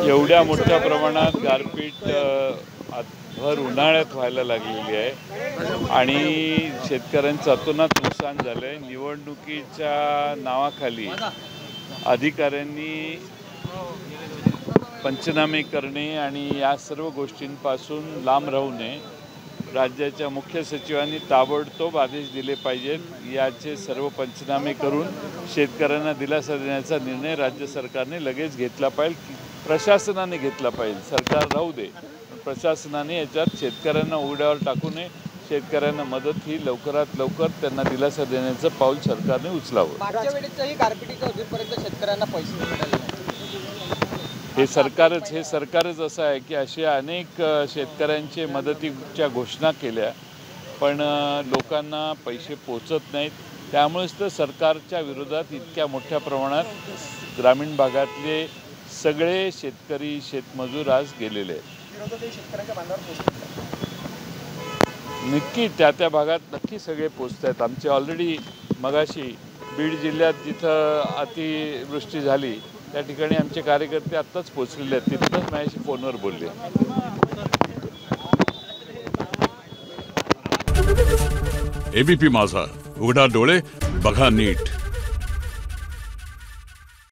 एवढ्या मोठ्या प्रमाणात गारपीट भर उन्हाळ्यात व्हायला लागलेली आहे आणि शेतकऱ्यांचं अतोनात नुकसान झालं आहे। निवडणुकीच्या नावाखाली अधिकाऱ्यांनी पंचनामे करणे आणि या सर्व गोष्टींपासून लांब राहू नये। राज्याच्या मुख्य सचिवांनी ताबडतोब आदेश दिले पाहिजेत। याचे सर्व पंचनामे करून शेतकऱ्यांना दिलासा देण्याचा निर्णय राज्य सरकारने लगेच घेतला पाहिजे, प्रशासनाने घेतला पाहिजे। सरकार राहू दे, प्रशासनाने याच्यात शेतकऱ्यांना उघड्यावर टाकू नये। शेतकऱ्यांना मदत ही लवकरात लवकर त्यांना दिलासा देण्याचं पाऊल सरकारने उचलावं। मागच्या वेळेसही गारपिटीच्या अजूनपर्यंत शेतकऱ्यांना पैसे मिळाले नाही। हे सरकारच असं आहे की असे अनेक शेतकऱ्यांचे मदतीच्या घोषणा केल्या, पण लोकांना पैसे पोचत नाहीत। त्यामुळेच तर सरकारच्या विरोधात इतक्या मोठ्या प्रमाणात ग्रामीण भागातले सगळे शेतकरी शेतमजूर आज गेलेले आहेत। नक्की त्या भागात नक्की सगळे पोचत आहेत। आमचे ऑलरेडी मगाशी बीड जिल्ह्यात जिथं अतिवृष्टी झाली त्या ठिकाणी आमचे कार्यकर्ते आत्ताच पोचलेले आहेत। तिथूनच माझ्याशी फोनवर बोलले। एबीपी माझा, उघडा डोळे बघा नीट।